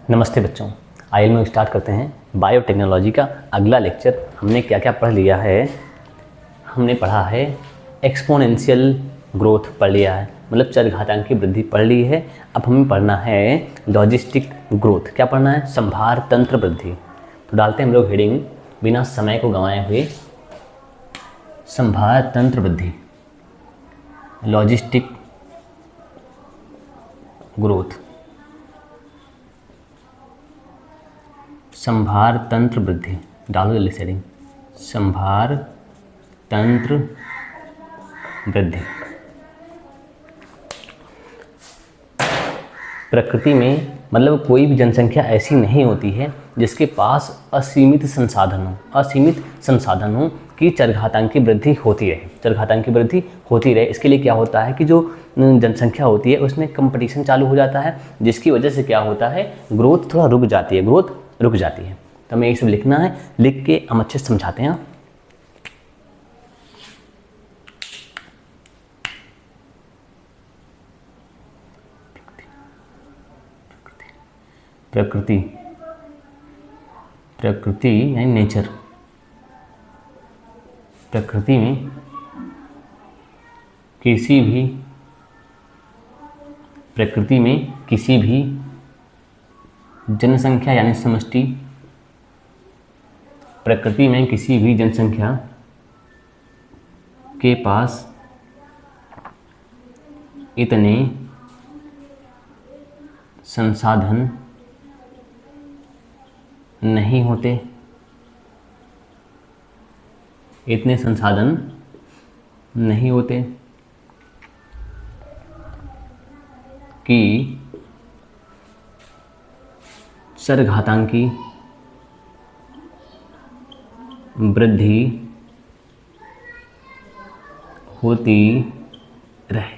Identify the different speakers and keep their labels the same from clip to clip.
Speaker 1: नमस्ते बच्चों, आइए हम स्टार्ट करते हैं बायोटेक्नोलॉजी का अगला लेक्चर। हमने क्या क्या पढ़ लिया है? हमने पढ़ा है एक्सपोनेंशियल ग्रोथ पढ़ लिया है, मतलब चरघातांकी की वृद्धि पढ़ ली है। अब हमें पढ़ना है लॉजिस्टिक ग्रोथ। क्या पढ़ना है? संभार तंत्र वृद्धि। तो डालते हैं हम लोग हेडिंग बिना समय को गंवाए हुए, संभार तंत्र वृद्धि, लॉजिस्टिक ग्रोथ, संभार तंत्र वृद्धि। डालो जल्दी सेटिंग, संभार तंत्र वृद्धि। प्रकृति में मतलब कोई भी जनसंख्या ऐसी नहीं होती है जिसके पास असीमित संसाधन हो कि चरघातांकी वृद्धि होती रहे। चरघातांकी वृद्धि होती रहे, इसके लिए क्या होता है कि जो जनसंख्या होती है उसमें कंपटीशन चालू हो जाता है, जिसकी वजह से क्या होता है, ग्रोथ थोड़ा रुक जाती है, ग्रोथ रुक जाती है। तो हमें ये सब लिखना है, लिख के हम अच्छे से समझाते हैं। प्रकृति यानी नेचर। प्रकृति में किसी भी जनसंख्या यानी समष्टि, प्रकृति में किसी भी जनसंख्या के पास इतने संसाधन नहीं होते, कि चरघातांकी वृद्धि होती रहे।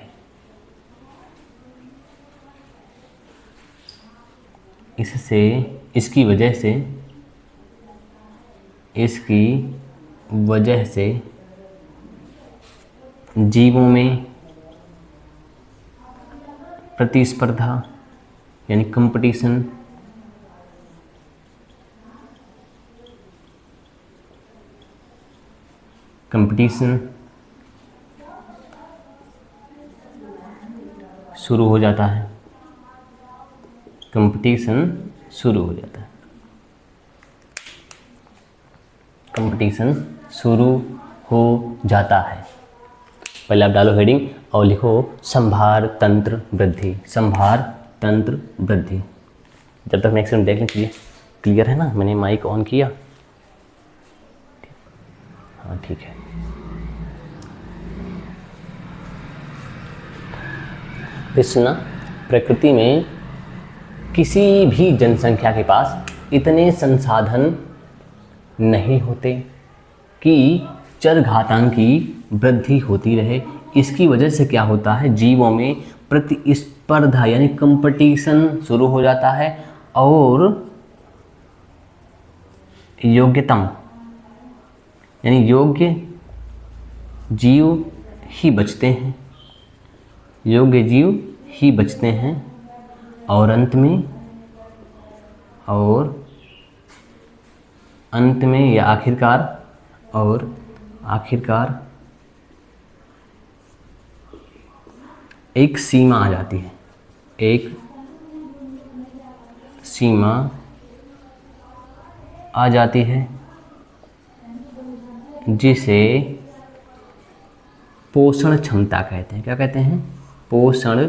Speaker 1: इसकी वजह से जीवों में प्रतिस्पर्धा यानी कंपटीशन शुरू हो जाता है। पहले आप डालो हेडिंग और लिखो संभार तंत्र वृद्धि। जब तक नेक्स्ट देख लें, क्लियर है ना? मैंने माइक ऑन किया, हाँ ठीक है। सुना, प्रकृति में किसी भी जनसंख्या के पास इतने संसाधन नहीं होते कि चरघातांकी वृद्धि होती रहे। इसकी वजह से क्या होता है, जीवों में प्रतिस्पर्धा यानी कंपटीशन शुरू हो जाता है और योग्यतम यानी योग्य जीव ही बचते हैं, और अंत में या आखिरकार एक सीमा आ जाती है, जिसे पोषण क्षमता कहते हैं। क्या कहते हैं? पोषण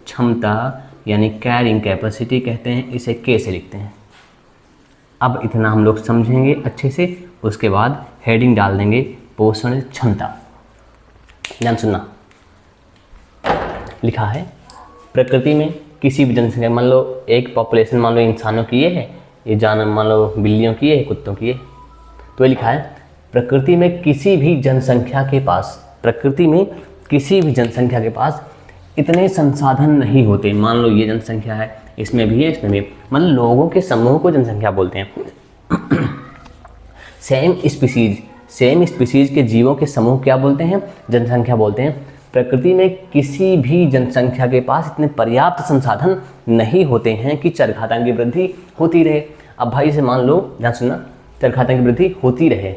Speaker 1: क्षमता यानी कैरिंग कैपेसिटी कहते हैं। इसे के से लिखते हैं। अब इतना हम लोग समझेंगे अच्छे से, उसके बाद हेडिंग डाल देंगे पोषण क्षमता। ध्यान सुनना, लिखा है प्रकृति में किसी भी जनसंख्या, मान लो एक पॉपुलेशन, मान लो इंसानों की ये जानवर, मान लो बिल्लियों की है, कुत्तों की है, तो ये लिखा है प्रकृति में किसी भी जनसंख्या के पास इतने संसाधन नहीं होते। मान लो ये जनसंख्या है, इसमें भी है, इसमें भी, मतलब लोगों के समूह को जनसंख्या बोलते हैं। सेम स्पीसीज के जीवों के समूह क्या बोलते हैं? जनसंख्या बोलते हैं। प्रकृति में किसी भी जनसंख्या के पास इतने पर्याप्त संसाधन नहीं होते हैं कि चरघातांक की वृद्धि होती रहे। अब भाई से मान लो, ध्यान सुनना, चरघातांक की वृद्धि होती रहे।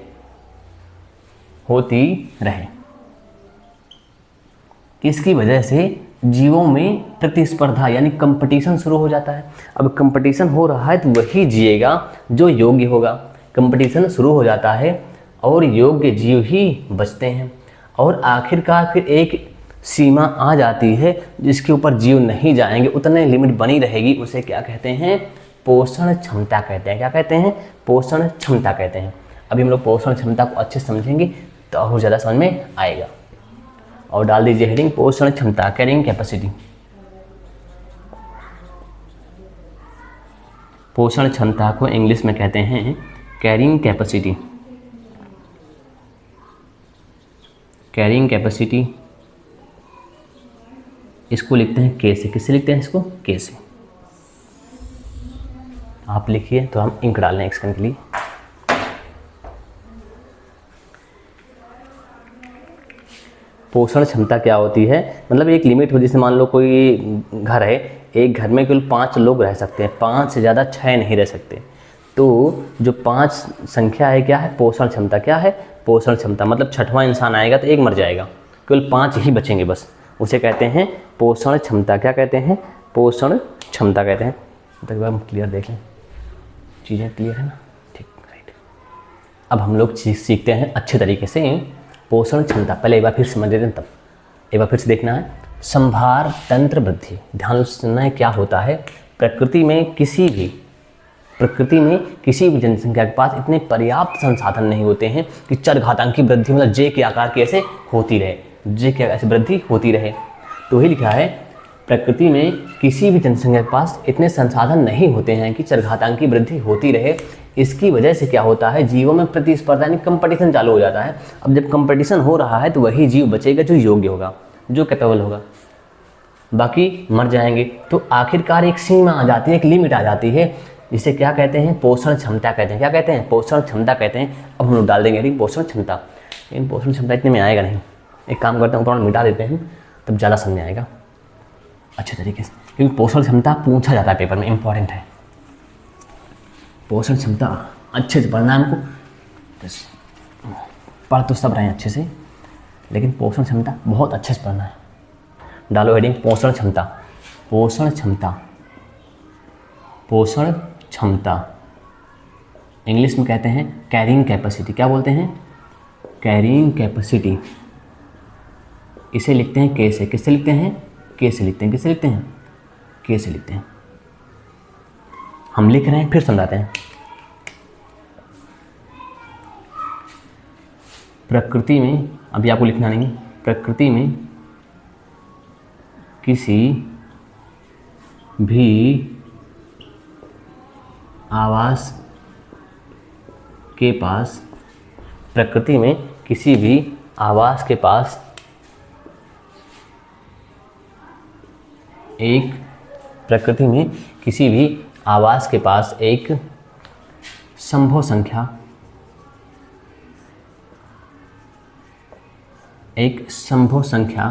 Speaker 1: इसकी वजह से जीवों में प्रतिस्पर्धा यानी कंपटीशन शुरू हो जाता है। अब कंपटीशन हो रहा है तो वही जिएगा जो योग्य होगा। कंपटीशन शुरू हो जाता है और योग्य जीव ही बचते हैं, और आखिरकार फिर एक सीमा आ जाती है जिसके ऊपर जीव नहीं जाएंगे, उतने लिमिट बनी रहेगी। उसे क्या कहते हैं? पोषण क्षमता कहते हैं। क्या कहते हैं? पोषण क्षमता कहते हैं। अभी हम लोग पोषण क्षमता को अच्छे से समझेंगे तो और ज़्यादा समझ में आएगा। और डाल दीजिए हेडिंग पोषण क्षमता, कैरिंग कैपेसिटी। पोषण क्षमता को इंग्लिश में कहते हैं कैरिंग कैपेसिटी। कैरिंग कैपेसिटी इसको लिखते हैं के से। किससे लिखते हैं इसको? के से। आप लिखिए तो हम इंक डाल लें एक्शन के लिए। पोषण क्षमता क्या होती है? मतलब एक लिमिट हो, जैसे मान लो कोई घर है, एक घर में केवल 5 लोग रह सकते हैं, 5 से ज़्यादा 6 नहीं रह सकते। तो जो 5 संख्या है क्या है? पोषण क्षमता। क्या है? पोषण क्षमता। मतलब छठवां इंसान आएगा तो एक मर जाएगा, केवल 5 ही बचेंगे बस। उसे कहते हैं पोषण क्षमता। क्या कहते हैं? पोषण क्षमता कहते हैं। तो एक बार हम क्लियर देख लें, चीज़ें क्लियर है ना? ठीक, राइट। अब हम लोग चीज़ सीखते हैं अच्छे तरीके से पोषण क्षमता। पहले एक बार फिर समझ लेते हैं, तब एक बार फिर से देखना है। संभार तंत्र वृद्धि, ध्यान से सुनना है क्या होता है। प्रकृति में किसी भी जनसंख्या के पास इतने पर्याप्त संसाधन नहीं होते हैं कि चरघातांक की वृद्धि, मतलब जे के आकार की ऐसे होती रहे, जे के ऐसे वृद्धि होती रहे। तो ही लिखा है प्रकृति में किसी भी जनसंख्या के पास इतने संसाधन नहीं होते हैं कि चरघातांक की वृद्धि होती रहे। इसकी वजह से क्या होता है? जीवों में प्रतिस्पर्धा यानी कंपटीशन चालू हो जाता है। अब जब कंपटीशन हो रहा है तो वही जीव बचेगा जो योग्य होगा, जो कैपेबल होगा, बाकी मर जाएंगे। तो आखिरकार एक सीमा आ जाती है, एक लिमिट आ जाती है, जिसे क्या कहते हैं? पोषण क्षमता कहते हैं। क्या कहते हैं? पोषण क्षमता कहते हैं। अब हम लोग डाल देंगे पोषण क्षमता। लेकिन पोषण क्षमता इतने में आएगा नहीं, एक काम करते हैं थोड़ा मिटा देते हैं, तब ज़्यादा समझ में आएगा अच्छे तरीके से, क्योंकि पोषण क्षमता पूछा जाता है पेपर में, इंपॉर्टेंट है। पोषण क्षमता अच्छे से पढ़ना है हमको, बस पढ़ तो सब रहे हैं अच्छे से, लेकिन पोषण क्षमता बहुत अच्छे से पढ़ना है। डालो हेडिंग पोषण क्षमता। पोषण क्षमता, पोषण क्षमता इंग्लिश में कहते हैं कैरिंग कैपेसिटी। क्या बोलते हैं? Carrying capacity. इसे लिखते हैं के से। किससे लिखते हैं? के से लिखते हैं। किससे लिखते हैं? के से लिखते हैं। हम लिख रहे हैं, फिर समझाते हैं। प्रकृति में, अभी आपको लिखना नहीं, प्रकृति में किसी भी आवास के पास, प्रकृति में किसी भी आवास के पास एक, प्रकृति में किसी भी आवास के पास एक संभव संख्या, एक संभव संख्या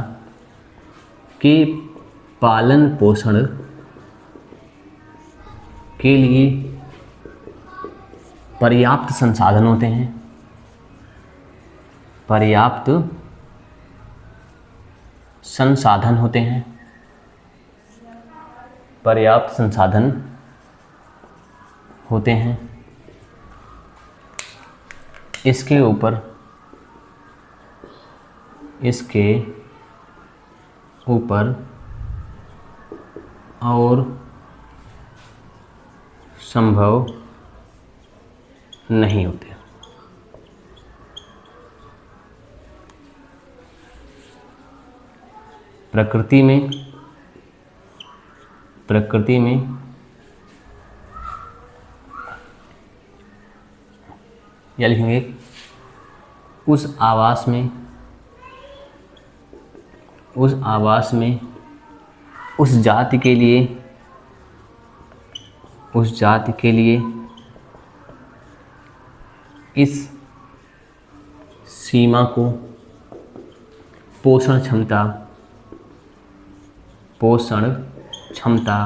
Speaker 1: के पालन पोषण के लिए पर्याप्त संसाधन होते हैं। पर्याप्त संसाधन होते हैं। पर्याप्त संसाधन होते हैं। इसके ऊपर और संभव नहीं होते। प्रकृति में या लिखेंगे उस आवास में उस जाति के लिए इस सीमा को पोषण क्षमता, पोषण क्षमता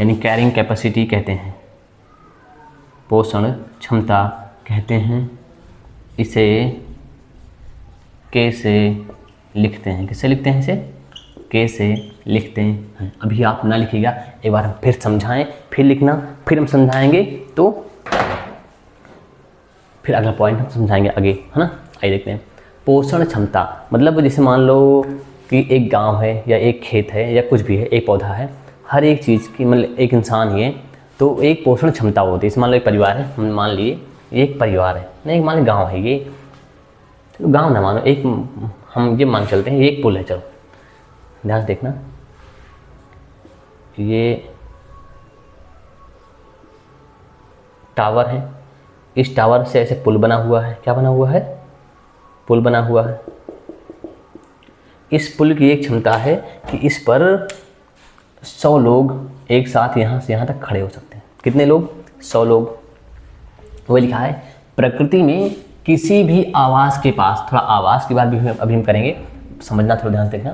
Speaker 1: यानी कैरिंग कैपेसिटी कहते हैं, पोषण क्षमता कहते हैं। इसे कैसे लिखते हैं, किससे लिखते हैं, इसे कैसे लिखते हैं। अभी आप ना लिखिएगा, एक बार हम फिर समझाएं, फिर लिखना, फिर हम समझाएंगे, तो फिर अगला पॉइंट हम समझाएंगे आगे, है ना। आइए देखते हैं। पोषण क्षमता मतलब जैसे मान लो कि एक गांव है या एक खेत है या कुछ भी है, एक पौधा है, हर एक चीज़ की मतलब एक इंसान ही है तो एक पोषण क्षमता होती है। जैसे मान लो एक परिवार है, हम मान लिए एक परिवार है, नहीं मान लो गाँव है, ये तो गाँव ना मानो, एक हम ये मान चलते हैं ये एक पुल है। चलो ध्यान से देखना, ये टावर है, इस टावर से ऐसे पुल बना हुआ है। क्या बना हुआ है? पुल बना हुआ है। इस पुल की एक क्षमता है कि इस पर 100 लोग एक साथ यहाँ से यहाँ तक खड़े हो सकते हैं। कितने लोग? 100 लोग। वो लिखा है प्रकृति में किसी भी आवास के पास, थोड़ा आवास की बात भी अभी हम करेंगे, समझना थोड़ा ध्यान से देखना।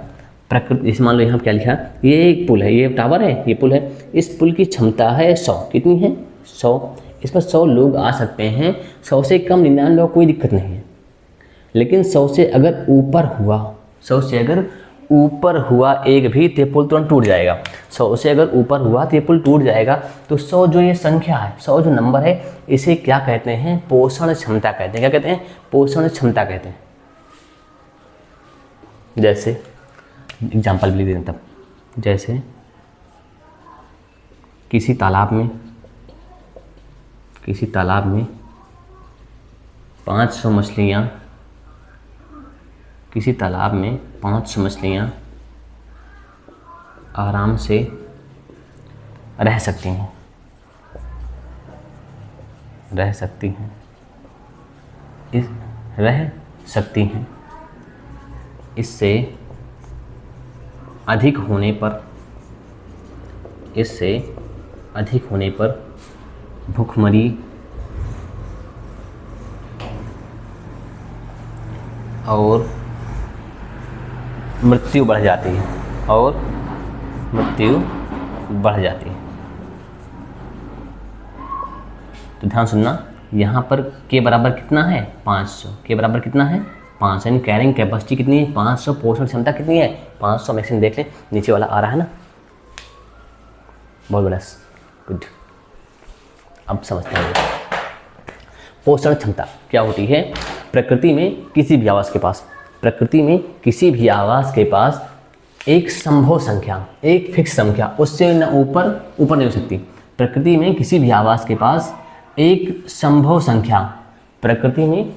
Speaker 1: प्रकृति, जैसे मान लो यहाँ क्या लिखा है, ये एक पुल है, ये टावर है, ये पुल है, इस पुल की क्षमता है 100। कितनी है? 100। इस पर 100 लोग आ सकते हैं, 100 से कम 99 कोई दिक्कत नहीं है। लेकिन 100 से अगर ऊपर हुआ, 100 से अगर ऊपर हुआ एक भी, तो ये पुल तुरंत टूट जाएगा। 100 से अगर ऊपर हुआ तो ये पुल टूट जाएगा। तो 100 जो ये संख्या है, 100 जो नंबर है, इसे क्या कहते हैं? पोषण क्षमता कहते हैं। क्या कहते हैं? पोषण क्षमता कहते हैं। जैसे एग्जाम्पल भी लिख दें तब, जैसे किसी तालाब में 500 मछलियाँ, किसी तालाब में 500 मछलियाँ आराम से रह सकती हैं, रह सकती हैं। इससे अधिक होने पर भूखमरी और मृत्यु बढ़ जाती है, तो ध्यान सुनना, यहाँ पर के बराबर कितना है? 500। के बराबर कितना है? 500। यानी कैरिंग कैपेसिटी कितनी है? 500। पोषण क्षमता कितनी है? 500। मैक्सिमम देख लें, नीचे वाला आ रहा है ना, बहुत बढ़िया, गुड। अब समझते हैं पोषण क्षमता क्या होती है। प्रकृति में किसी भी आवास के पास एक संभव संख्या, एक फिक्स संख्या, उससे न ऊपर नहीं हो सकती। प्रकृति में किसी भी आवास के पास एक संभव संख्या, प्रकृति में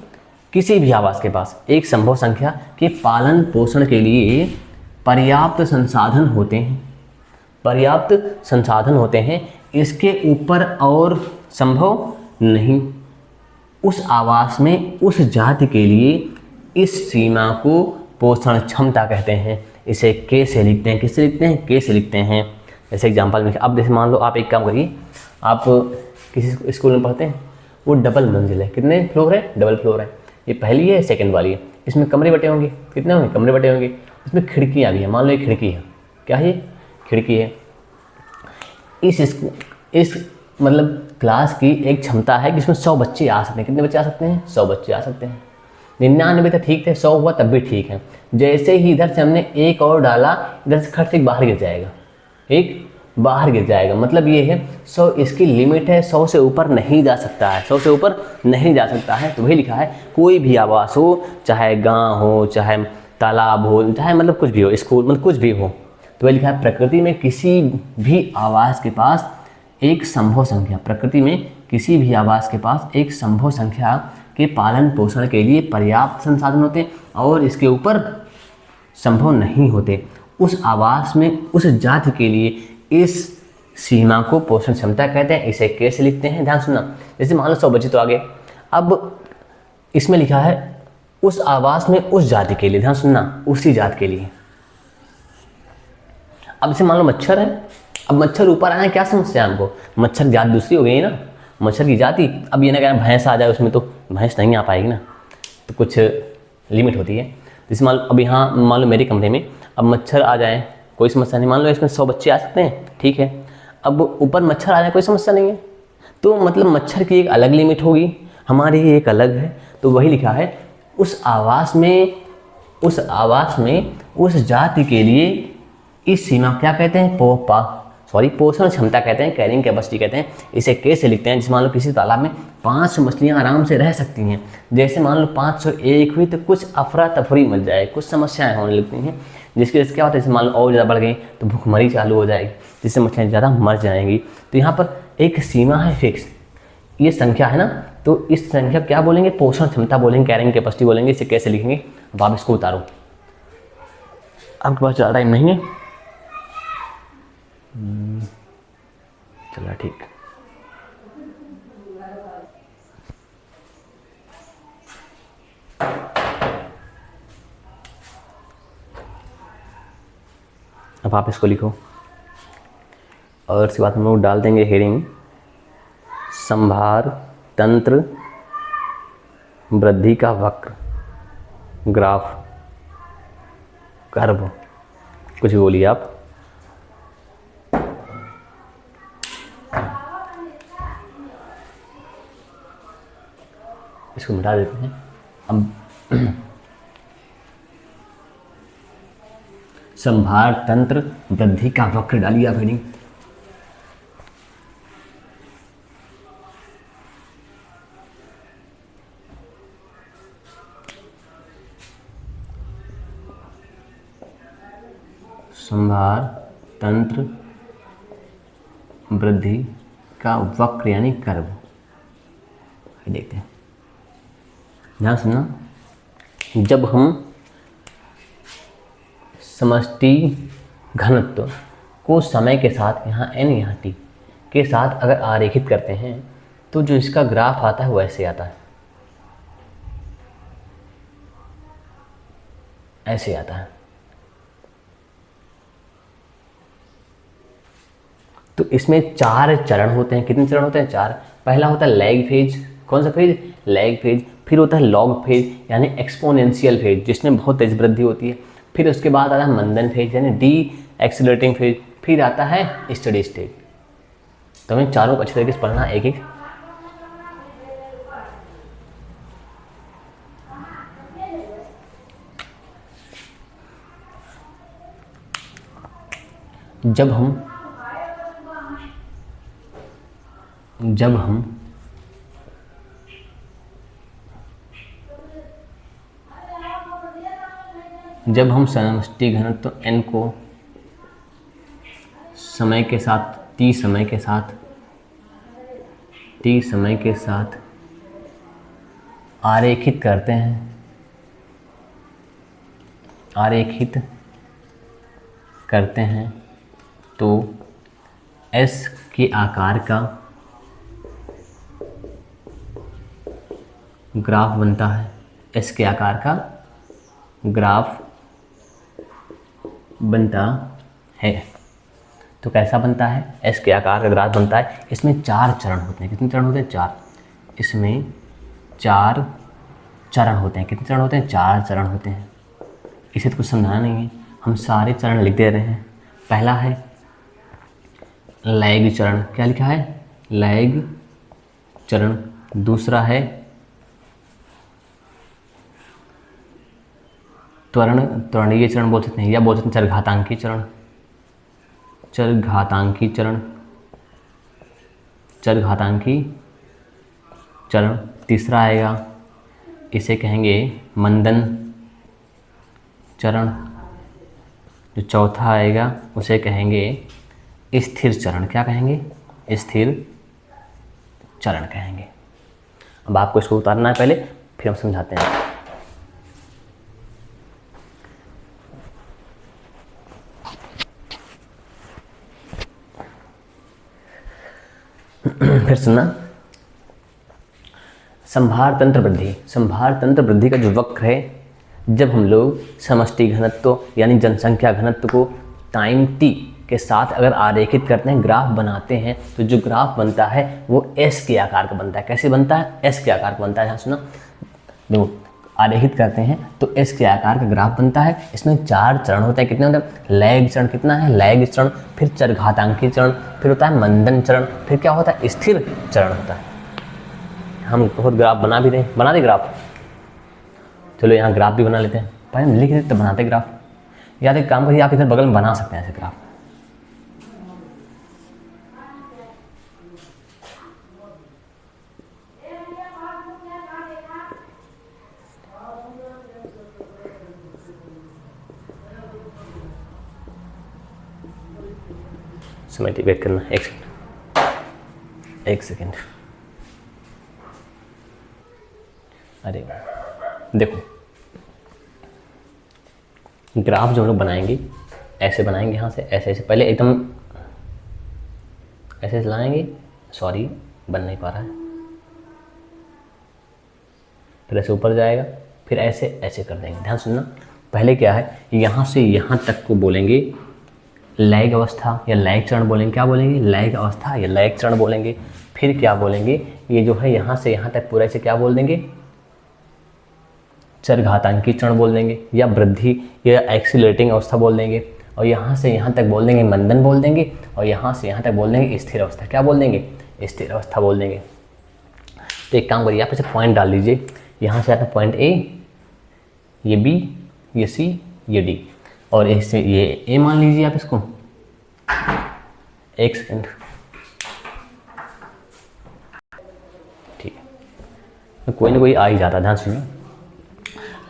Speaker 1: किसी भी आवास के पास एक संभव संख्या के पालन पोषण के लिए पर्याप्त संसाधन होते हैं। इसके ऊपर और संभव नहीं। उस आवास में उस जाति के लिए इस सीमा को पोषण क्षमता कहते हैं। इसे कैसे लिखते हैं? किससे लिखते हैं? कैसे लिखते हैं। जैसे एग्जांपल में, अब जैसे मान लो आप एक काम करिए, आप किसी स्कूल में पढ़ते हैं, वो डबल मंजिल है। कितने फ्लोर है? डबल फ्लोर है। ये पहली है, सेकंड वाली है। इसमें कमरे बटे होंगे, कितने होंगे? कमरे बटे होंगे। इसमें खिड़कियाँ भी हैं। मान लो एक खिड़की है, क्या है? खिड़की है। इस मतलब क्लास की एक क्षमता है कि इसमें 100 बच्चे आ सकते हैं। कितने बच्चे आ सकते हैं? 100 बच्चे आ सकते हैं। 99 तक ठीक थे, 100 हुआ तब भी ठीक है। जैसे ही इधर से हमने एक और डाला, इधर से खट से एक बाहर गिर जाएगा, मतलब ये है 100 इसकी लिमिट है, 100 से ऊपर नहीं जा सकता है, 100 से ऊपर नहीं जा सकता है। तो वही लिखा है, कोई भी आवास हो, चाहे गाँव हो, चाहे तालाब हो, चाहे मतलब कुछ भी हो, स्कूल मतलब कुछ भी हो, तो वही लिखा है प्रकृति में किसी भी आवास के पास एक संभव संख्या, प्रकृति में किसी भी आवास के पास एक संभव संख्या के पालन पोषण के लिए पर्याप्त संसाधन होते और इसके ऊपर संभव नहीं होते। उस आवास में उस जाति के लिए इस सीमा को पोषण क्षमता कहते हैं। इसे कैसे लिखते हैं? ध्यान सुनना। जैसे मान लो 100 बच्चे तो आगे, अब इसमें लिखा है उस आवास में उस जाति के लिए, ध्यान सुनना, उसी जाति के लिए। अब जैसे मान लो मच्छर है, अब मच्छर ऊपर आए, क्या समस्या है हमको? मच्छर जाति दूसरी हो गई ना, मच्छर की जाति। अब ये ना कहना भैंस आ जाए उसमें, तो भैंस नहीं आ पाएगी ना, तो कुछ लिमिट होती है। जैसे मान लो अब यहाँ मान लो मेरे कमरे में अब मच्छर आ जाए, कोई समस्या नहीं, मान लो इसमें 100 बच्चे आ सकते हैं, ठीक है। अब ऊपर मच्छर आ जाए, कोई समस्या नहीं है। तो मतलब मच्छर की एक अलग लिमिट होगी, हमारी एक अलग है। तो वही लिखा है, उस आवास में उस जाति के लिए इस सीमा क्या कहते हैं, पोषण क्षमता कहते हैं, कैरिंग कैपेसिटी कहते हैं। इसे कैसे लिखते हैं, जैसे मान लो किसी तालाब में 500 मछलियाँ आराम से रह सकती हैं, जैसे मान लो 501 हुई तो कुछ अफरा तफरी मच जाए, कुछ समस्याएं होने लगती हैं, जिसकी वजह से क्या होता है, जैसे मान लो और ज़्यादा बढ़ गई तो भूखमरी चालू हो जाएगी, जिससे मछलियाँ ज़्यादा मर जाएंगी। तो यहाँ पर एक सीमा है फिक्स, ये संख्या है ना, तो इस संख्या क्या बोलेंगे, पोषण क्षमता बोलेंगे, कैरिंग कैपेसिटी बोलेंगे। इसे कैसे लिखेंगे, अब आप इसको उतारो, आपके पास ज़्यादा टाइम नहीं है। चलो ठीक, अब आप इसको लिखो और इसके बाद हम लोग डाल देंगे हेडिंग, संभार तंत्र वृद्धि का वक्र, ग्राफ, कर्व, कुछ भी बोलिए आप। इसको मिटा देते हैं। अब संभार तंत्र वृद्धि का वक्र डालिए आप हेडिंग। संभार तंत्र वृद्धि का वक्र यानी कर्व, देखते हैं, ध्यान सुनना। जब हम समष्टि घनत्व को समय के साथ यहाँ n यहाँ t के साथ अगर आरेखित करते हैं तो जो इसका ग्राफ आता है वो ऐसे आता है, ऐसे आता है। तो इसमें 4 चरण होते हैं। कितने चरण होते हैं, 4। पहला होता है लैग फेज, कौन सा फेज, लैग फेज। फिर होता है लॉग फेज यानी एक्सपोनेंशियल फेज, जिसमें बहुत तेज वृद्धि होती है। फिर उसके बाद आता है मंदन फेज यानी डी एक्सीलरेटिंग फेज। फिर आता है स्टडी स्टेट। तो हमें चारों को अच्छी तरीके से पढ़ना एक एक। जब हम समष्टि घनत्व n को समय के साथ t समय के साथ आरेखित करते हैं तो s के आकार का ग्राफ बनता है। s के आकार का ग्राफ बनता है। तो कैसा बनता है, s के आकार का ग्राफ बनता है। इसमें 4 चरण होते हैं। कितने चरण होते हैं, 4। इसमें 4 चरण होते हैं। कितने चरण होते हैं, 4 चरण होते हैं। इसे तो कुछ समझाना नहीं है, हम सारे चरण लिख दे रहे हैं। पहला है लैग चरण, क्या लिखा है, लैग चरण। दूसरा है त्वरणीय चरण बोल सकते हैं, या बोल सकते हैं चरघातांकी चरण। तीसरा आएगा, इसे कहेंगे मंदन चरण। जो चौथा आएगा उसे कहेंगे स्थिर चरण। क्या कहेंगे, स्थिर चरण कहेंगे। अब आपको इसको उतारना है पहले, फिर हम समझाते हैं। फिर सुनना, संभार तंत्र वृद्धि का जो वक्र है, जब हम लोग समष्टि घनत्व यानी जनसंख्या घनत्व को टाइम t के साथ अगर आरेखित करते हैं, ग्राफ बनाते हैं, तो जो ग्राफ बनता है वो s के आकार का बनता है। कैसे बनता है, s के आकार का बनता है। यहाँ सुना, देखो आरेखित करते हैं तो एस के आकार का ग्राफ बनता है। इसमें 4 चरण होते हैं। कितने होते हैं? लैग चरण कितना है? लैग चरण, फिर चरघातांकी चरण, फिर होता है मंदन चरण, फिर क्या होता है? स्थिर चरण होता है। हम बहुत ग्राफ बना भी दें, बना दे ग्राफ। चलो यहाँ ग्राफ भी बना लेते हैं, पहले हम लिख देते तो बनाते ग्राफ। याद एक काम करिए, आप इधर बगल में बना सकते हैं ऐसे ग्राफ। समय वेट करना, एक सेकेंड। अरे देखो, ग्राफ जो हम लोग बनाएंगे ऐसे बनाएंगे, यहाँ से ऐसे ऐसे पहले एकदम ऐसे लाएंगे। सॉरी, बन नहीं पा रहा है। फिर ऐसे ऊपर जाएगा, फिर ऐसे ऐसे कर देंगे। ध्यान सुनना, पहले क्या है, यहाँ से यहाँ तक को बोलेंगे लैग अवस्था या लैग चरण बोलेंगे। क्या बोलेंगे? लैग अवस्था या लैग चरण बोलेंगे। फिर क्या बोलेंगे? ये जो है यहाँ से यहाँ तक पूरा, इसे क्या बोल देंगे? चरघातांकी चरण बोल देंगे, या वृद्धि या एक्सीलरेटिंग अवस्था बोल देंगे। और यहाँ से यहाँ तक बोल देंगे मंदन बोल देंगे, और यहाँ से यहाँ तक बोल देंगे स्थिर अवस्था। क्या बोल देंगे? स्थिर अवस्था बोल देंगे। तो एक काम करिए, आप इसे पॉइंट डाल लीजिए। यहाँ से आता है पॉइंट ए, ये बी, ये सी, ये डी, और इससे ये ए मान लीजिए आप इसको। एक सेकेंड, ठीक है, तो कोई ना कोई आ ही जाता। ध्यान सुनिए,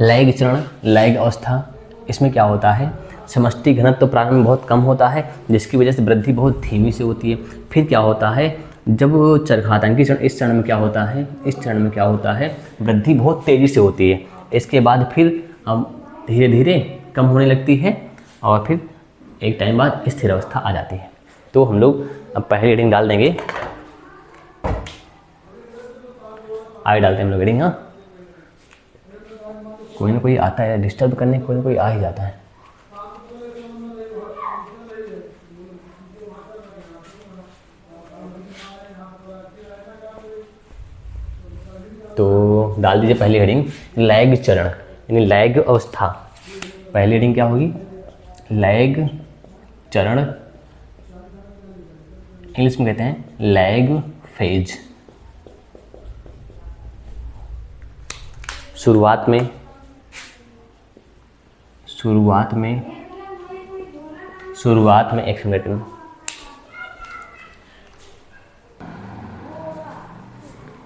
Speaker 1: लैग चरण, लैग अवस्था, इसमें क्या होता है? समष्टि घनत्व तो प्रारंभ में बहुत कम होता है, जिसकी वजह से वृद्धि बहुत धीमी से होती है। फिर क्या होता है? जब चरघातांकी चरण, इस चरण में क्या होता है? इस चरण में क्या होता है? वृद्धि बहुत तेज़ी से होती है। इसके बाद फिर अब धीरे धीरे कम होने लगती है, और फिर एक टाइम बाद स्थिर अवस्था आ जाती है। तो हम लोग अब पहली रीडिंग डाल देंगे, आगे डालते हैं हम लोग रीडिंग। हाँ, कोई ना कोई आता है डिस्टर्ब करने, कोई ना कोई आ ही जाता है। तो डाल दीजिए पहली हेडिंग लैग चरण, यानी लैग अवस्था। पहली हेडिंग क्या होगी? लैग चरण, इंग्लिश में कहते हैं लैग फेज। शुरुआत में एक मिनट में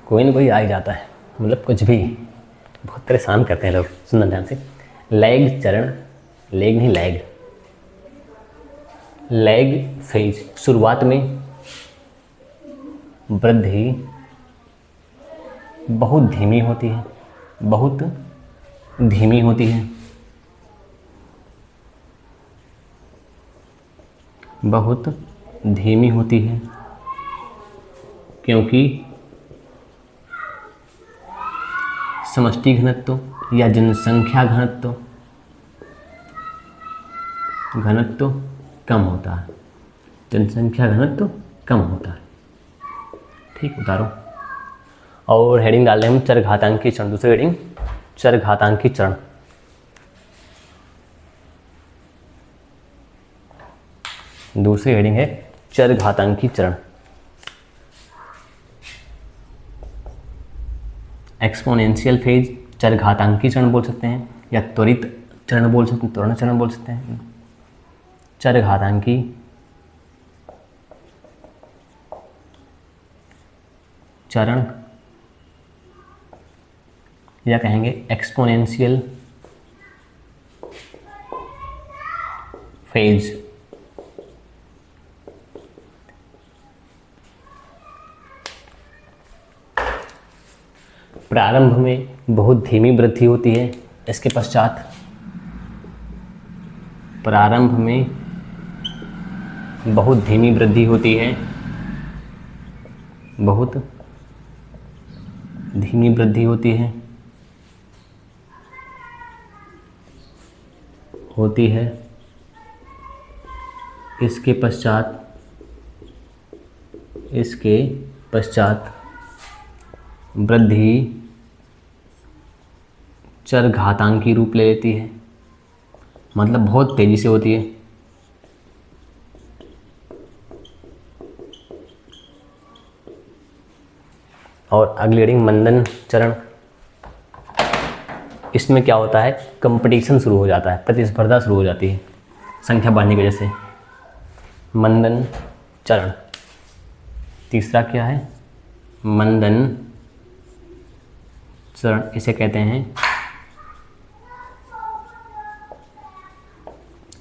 Speaker 1: कोई ना कोई आ ही जाता है, मतलब कुछ भी बहुत परेशान करते हैं लोग। सुनना ध्यान से, लैग चरण, लेग नहीं लैग, लैग फेज। शुरुआत में वृद्धि बहुत धीमी होती है, बहुत धीमी होती है, बहुत धीमी होती है, क्योंकि समष्टि घनत्व या जनसंख्या घनत्व कम होता है। जनसंख्या घनत्व कम होता है। ठीक, उतारो। और हेडिंग डाल रहे हैं हम चरघातांकी चरण। दूसरी हेडिंग चरघातांकी चरण। दूसरी हेडिंग है चरघातांकी चरण। एक्सपोनेंशियल फेज चरघातांकी चरण बोल सकते हैं, या त्वरित चरण बोल सकते हैं, त्वरण चरण बोल सकते हैं। चरघातांकी चरण, या कहेंगे एक्सपोनेंशियल फेज। प्रारंभ में बहुत धीमी वृद्धि होती है, इसके पश्चात प्रारंभ में बहुत धीमी वृद्धि होती है, बहुत धीमी वृद्धि होती है, इसके पश्चात वृद्धि चर घातांकी रूप ले लेती है, मतलब बहुत तेजी से होती है। और अगली हेडिंग मंदन चरण। इसमें क्या होता है, कंपटीशन शुरू हो जाता है, प्रतिस्पर्धा शुरू हो जाती है संख्या बढ़ने की वजह से। मंदन चरण। तीसरा क्या है, मंदन चरण, इसे कहते हैं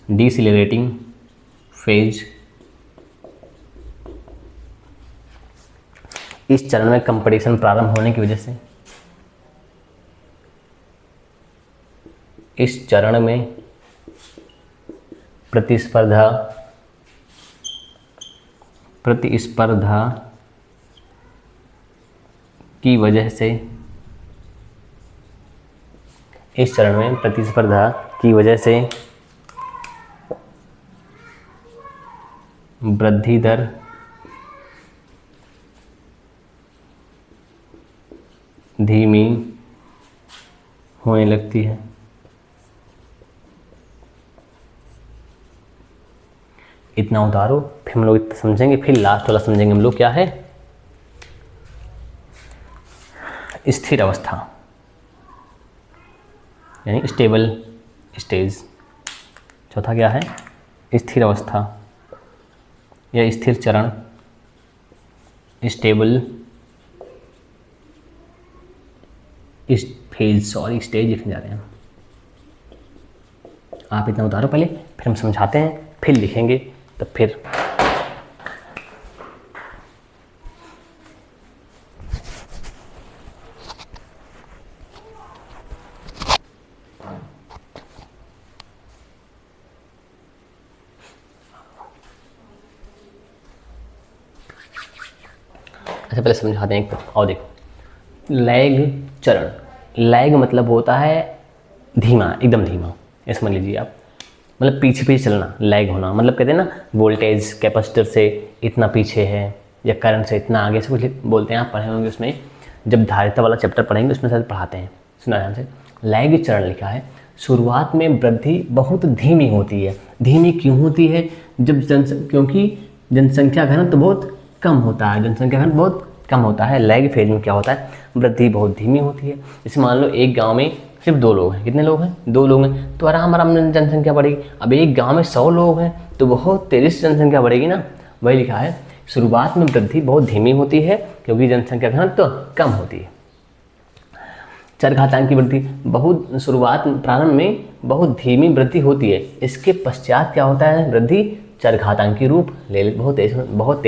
Speaker 1: डिसिलरेटिंग फेज। इस चरण में कंपटीशन प्रारंभ होने की वजह से, इस चरण में प्रतिस्पर्धा की वजह से, इस चरण में प्रतिस्पर्धा की वजह से वृद्धि दर धीमी होने लगती है। इतना उतारो, फिर हम लोग इतना समझेंगे, फिर लास्ट वाला समझेंगे हम लोग क्या है, स्थिर अवस्था यानी स्टेबल स्टेज। चौथा क्या है, स्थिर अवस्था या स्थिर चरण, स्टेबल फेज, सॉरी स्टेज लिखने जा रहे हैं। आप इतना उतारो पहले, फिर हम समझाते हैं, फिर लिखेंगे, तो फिर अच्छा पहले समझाते हैं एक तो, और देखो लैग चरण। लैग मतलब होता है धीमा, एकदम धीमा, ये समझ लीजिए आप, मतलब पीछे पीछे चलना, लैग होना, मतलब कहते हैं ना वोल्टेज कैपेसिटर से इतना पीछे है या करंट से इतना आगे से, कुछ बोलते हैं, आप पढ़े होंगे उसमें, जब धारिता वाला चैप्टर पढ़ेंगे उसमें शायद पढ़ाते हैं, सुना ध्यान से। लैग चरण लिखा है, शुरुआत में वृद्धि बहुत धीमी होती है। धीमी क्यों होती है, जब क्योंकि जनसंख्या घनत्व तो बहुत कम होता है, जनसंख्या घनत्व बहुत कम होता है। लैग फेज में क्या होता है, वृद्धि बहुत धीमी होती है। जैसे मान लो एक गांव में सिर्फ 2 लोग हैं, कितने लोग हैं, 2 लोग हैं, तो आराम आराम से जनसंख्या बढ़ेगी। अब एक गांव में 100 लोग हैं तो बहुत तेजी से जनसंख्या बढ़ेगी ना। वही लिखा है, शुरुआत में वृद्धि बहुत धीमी होती है क्योंकि जनसंख्या घनत्व तो कम होती है। चरघातांक की वृद्धि बहुत, शुरुआत प्रारंभ में बहुत धीमी वृद्धि होती है, इसके पश्चात क्या होता है, वृद्धि चरघातांक की रूप ले, बहुत तेज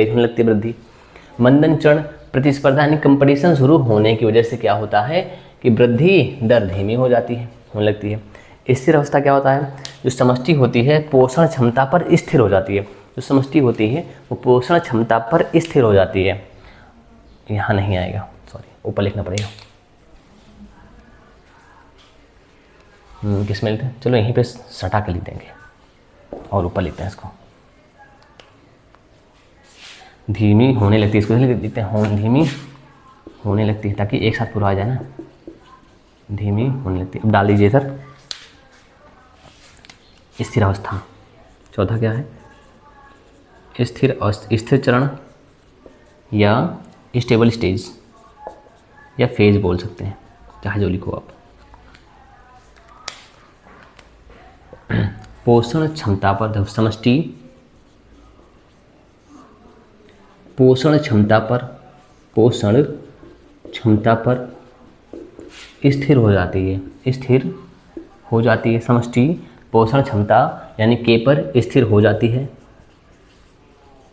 Speaker 1: होने लगती है वृद्धि। मंदन चरण, प्रतिस्पर्धा यानी कंपटीशन शुरू होने की वजह से क्या होता है कि वृद्धि दर धीमी हो जाती है, होने लगती है। स्थिर अवस्था क्या होता है, जो समष्टि होती है पोषण क्षमता पर स्थिर हो जाती है। जो समष्टि होती है वो पोषण क्षमता पर स्थिर हो जाती है। यहाँ नहीं आएगा, सॉरी ऊपर लिखना पड़ेगा। किस में लिखते हैं, चलो यहीं पे सटा के लिख देंगे और ऊपर लिखते हैं इसको। धीमी होने लगती है, इसको लिखते हैं धीमी होने लगती है, ताकि एक साथ पूरा आ जाए ना, धीमी होने लगती है। अब डाल दीजिए सर, स्थिर अवस्था। चौथा क्या है, स्थिर चरण या स्टेबल स्टेज या फेज बोल सकते हैं, चाहे जो लिखो आप। पोषण क्षमता पर समष्टि पोषण क्षमता पर स्थिर हो जाती है, समष्टि पोषण क्षमता यानी के पर स्थिर हो जाती है।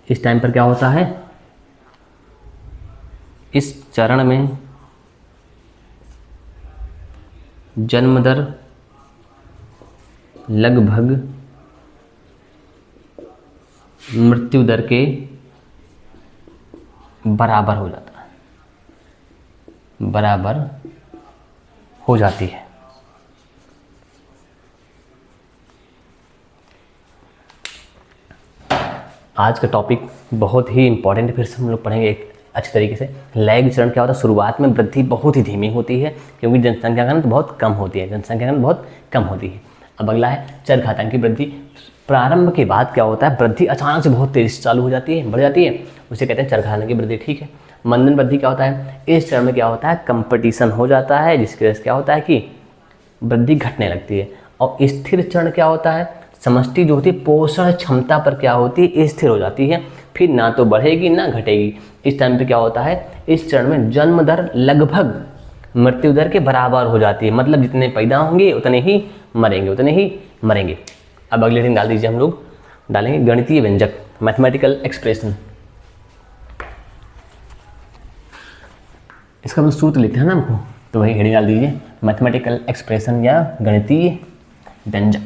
Speaker 1: इस टाइम पर क्या होता है, इस चरण में जन्म दर लगभग मृत्यु दर के बराबर हो जाता है, बराबर हो जाती है। आज का टॉपिक बहुत ही इम्पोर्टेंट, फिर से हम लोग पढ़ेंगे एक अच्छी तरीके से। लैग चरण क्या होता है, शुरुआत में वृद्धि बहुत ही धीमी होती है क्योंकि जनसंख्या घनत्व बहुत कम होती है, जनसंख्या घनत्व बहुत कम होती है। अब अगला है चरघातांक की वृद्धि। प्रारंभ के बाद क्या होता है, वृद्धि अचानक से बहुत तेज चालू हो जाती है, बढ़ जाती है, उसे कहते हैं चरघातांक की वृद्धि। ठीक है। मंदन वृद्धि क्या होता है, इस चरण में क्या होता है, कंपटीशन हो जाता है, जिसकी वजह से क्या होता है कि वृद्धि घटने लगती है। और स्थिर चरण क्या होता है, समष्टि जो होती है पोषण क्षमता पर क्या होती है, स्थिर हो जाती है, फिर ना तो बढ़ेगी ना घटेगी। इस टाइम पे क्या होता है, इस चरण में जन्म दर लगभग मृत्यु दर के बराबर हो जाती है, मतलब जितने पैदा होंगे उतने ही मरेंगे, उतने ही मरेंगे। अब अगले दिन डाल दीजिए, हम लोग डालेंगे गणितीय व्यंजक, मैथमेटिकल एक्सप्रेशन। इसका हम सूत्र लिखते हैं ना हमको, तो वही हेडिंग डाल दीजिए, मैथमेटिकल एक्सप्रेशन या गणितीय व्यंजक।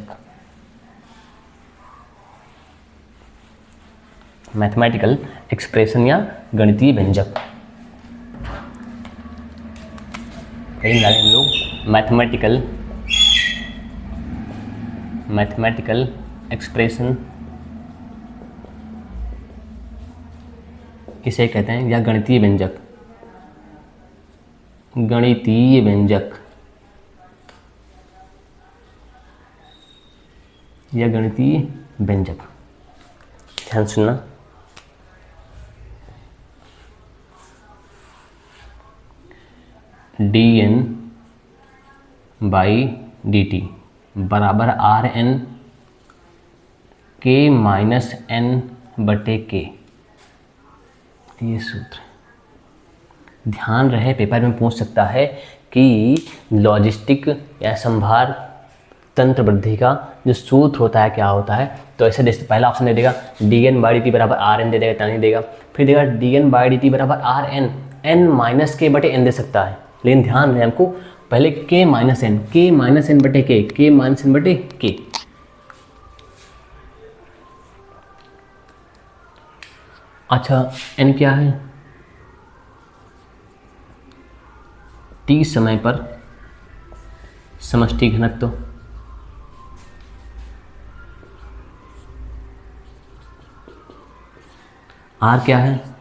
Speaker 1: मैथमेटिकल एक्सप्रेशन या गणितीय व्यंजक कहीं डालें हम लोग, मैथमेटिकल एक्सप्रेशन इसे कहते हैं, या गणितीय व्यंजक, गणितीय व्यंजक या गणितीय व्यंजक। ध्यान सुनना, dn बाई डी टी बराबर आर एन के माइनस एन बटे के, ये सूत्र ध्यान रहे, पेपर में पूछ सकता है कि लॉजिस्टिक या संभार तंत्र वृद्धि का जो सूत्र होता है क्या होता है। तो ऐसे जैसे पहला ऑप्शन दे देगा dn बाई डी टी बराबर आर एन दे देगा, इतना नहीं देगा, फिर देगा dn बाई डी टी बराबर आर एन, एन माइनस के बटे एन दे सकता है, लेकिन ध्यान रहे हमको पहले के माइनस एन बटे के माइनस एन बटे के। अच्छा एन क्या है, टी समय पर समष्टि घनत्व, आर क्या है,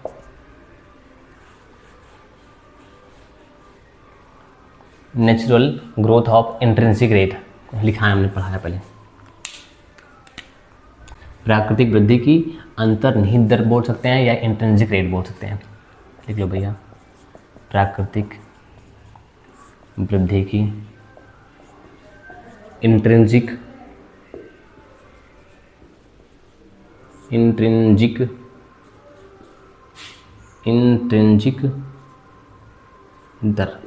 Speaker 1: natural growth of intrinsic rate, लिखा है हमने, पढ़ाया पहले। प्राकृतिक वृद्धि की अंतर्निहित दर बोल सकते हैं या इंट्रिंसिक रेट बोल सकते हैं, लिख लो भैया, प्राकृतिक वृद्धि की इंट्रिंसिक दर।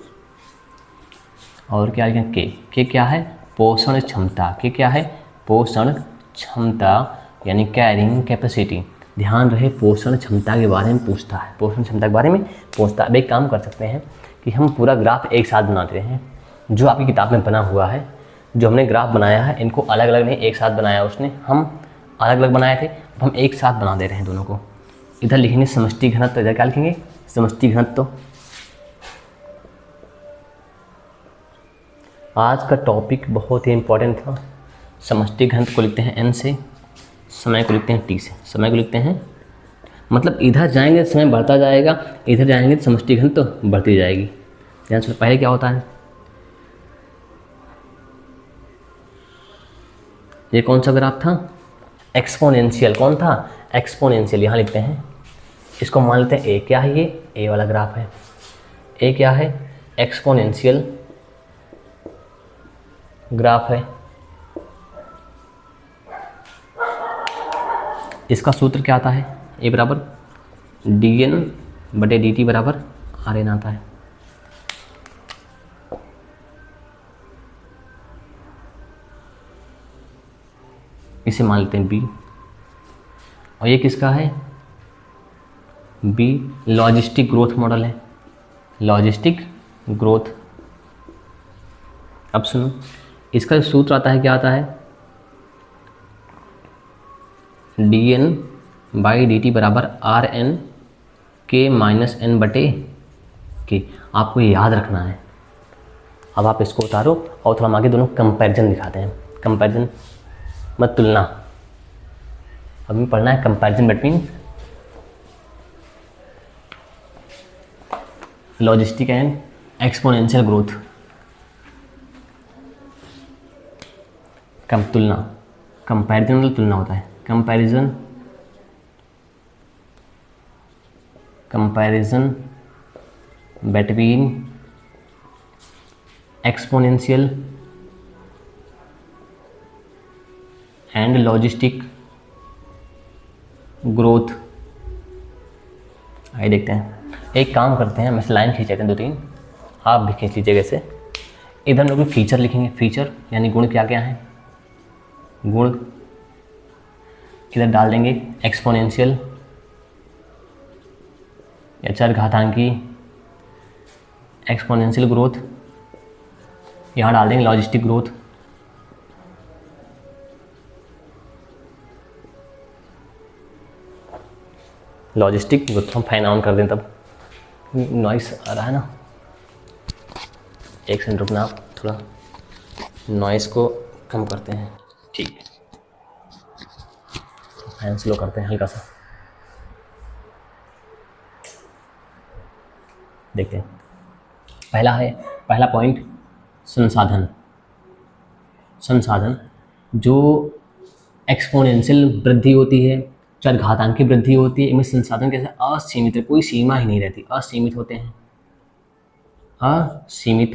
Speaker 1: और क्या लिखें, के क्या है, पोषण क्षमता, के क्या है, पोषण क्षमता यानी कैरिंग कैपेसिटी। ध्यान रहे पोषण क्षमता के बारे में पूछता है, पोषण क्षमता के बारे में पूछता है। अब एक काम कर सकते हैं कि हम पूरा ग्राफ एक साथ बनाते हैं, जो आपकी किताब में बना हुआ है, जो हमने ग्राफ बनाया है, इनको अलग अलग नहीं एक साथ बनाया उसने, हम अलग अलग बनाए थे, अब हम एक साथ बना दे रहे हैं दोनों को। इधर लिखेंगे समष्टि घनत्व, इधर क्या लिखेंगे, समष्टि घनत्व। आज का टॉपिक बहुत ही इंपॉर्टेंट था। समष्टि घनत्व को लिखते हैं एन से, समय को लिखते हैं टी से। समय को लिखते हैं मतलब इधर जाएंगे समय बढ़ता जाएगा, इधर जाएंगे तो समष्टि घनत्व बढ़ती जाएगी। ध्यान से, पहले क्या होता है, ये कौन सा ग्राफ था, एक्सपोनेंशियल। कौन था, एक्सपोनेंशियल। यहाँ लिखते हैं, इसको मान लेते हैं ए। क्या है ये, ए वाला ग्राफ है। ए क्या है, एक्सपोनेंशियल ग्राफ है। इसका सूत्र क्या आता है, ए बराबर dn बटे dt बराबर आर एन आता है। इसे मान लेते हैं b, और ये किसका है, b लॉजिस्टिक ग्रोथ मॉडल है, लॉजिस्टिक ग्रोथ। अब सुनो, इसका जो सूत्र आता है क्या आता है, dn बाई डी टी बराबर आर एन के माइनस एन बटे के। आपको ये याद रखना है। अब आप इसको उतारो और थोड़ा आगे दोनों कंपैरिजन दिखाते हैं। कंपैरिजन मत तुलना, अभी पढ़ना है comparison between logistic and exponential growth. तुलना, कंपैरिजन मतलब तुलना होता है, comparison between exponential and logistic growth. आइए देखते हैं। एक काम करते हैं, मैं लाइन खींच लेते हैं 2-3, आप भी खींच लीजिएगा ऐसे। इधर हम लोग फीचर लिखेंगे, फीचर यानी गुण क्या क्या है, गुण किधर डाल देंगे, एक्सपोनेंशियल या चरघातांकी एक्सपोनेंशियल ग्रोथ, यहाँ डाल देंगे लॉजिस्टिक ग्रोथ। लॉजिस्टिक ग्रोथ हम फैन ऑन कर दें, तब नॉइस आ रहा है ना, एक सेकंड रुकना, आप थोड़ा नॉइस को कम करते हैं। ठीक, फैन स्लो करते हैं हल्का सा। देखते हैं, पहला पॉइंट संसाधन। जो एक्सपोनेंशियल वृद्धि होती है, चरघातांकी वृद्धि होती है, इनमें संसाधन कैसे असीमित है, कोई सीमा ही नहीं रहती, असीमित होते हैं, असीमित।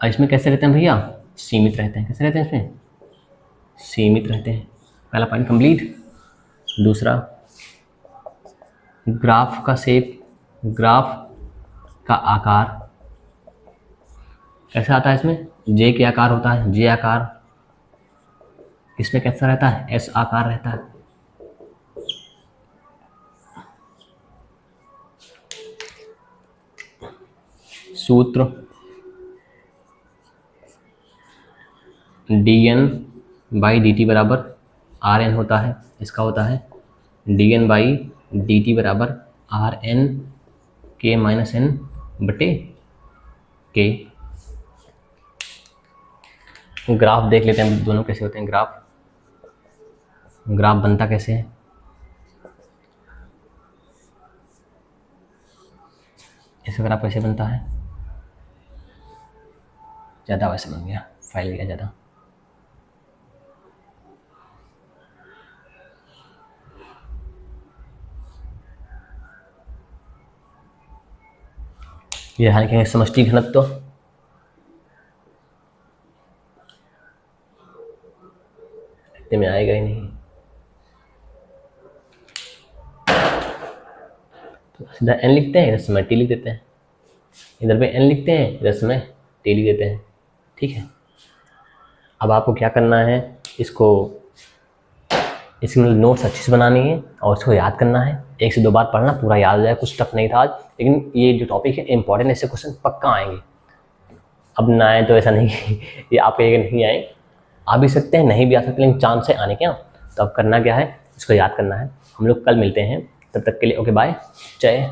Speaker 1: इसमें कैसे रहते हैं भैया, सीमित रहते हैं। कैसे रहते हैं इसमें, सीमित रहते हैं। पहला पॉइंट कंप्लीट। दूसरा, ग्राफ का शेप, ग्राफ का आकार कैसा आता है, इसमें जे के आकार होता है, जे आकार। इसमें कैसा रहता है, एस आकार रहता है। सूत्र dn बाई dt बराबर rn होता है। इसका होता है dn बाई dt बराबर rn k माइनस n बटे k। ग्राफ देख लेते हैं दोनों कैसे होते हैं। ग्राफ बनता कैसे है, इसका ग्राफ कैसे बनता है, ज़्यादा वैसे बन गया, फाइल गया ज़्यादा। ये हाल के समष्टि घनत्व तो इतने में आएगा ही नहीं, तो सीधा n लिखते हैं, इधर समय t लिख देते हैं, इधर पे n लिखते हैं, इधर समय t लिख देते हैं। ठीक है, अब आपको क्या करना है, इसकी नोट्स अच्छे से बनानी है और इसको याद करना है। 1 से 2 बार पढ़ना, पूरा याद आ जाए। कुछ टफ नहीं था आज, लेकिन ये जो टॉपिक है इंपॉर्टेंट, ऐसे क्वेश्चन पक्का आएंगे। अब ना आए तो ऐसा नहीं ये आपके नहीं आए, आ भी सकते हैं, नहीं भी आ सकते, लेकिन चांस है आने के। तो अब करना क्या है, इसको याद करना है। हम लोग कल मिलते हैं, तब तक के लिए ओके बाय, जय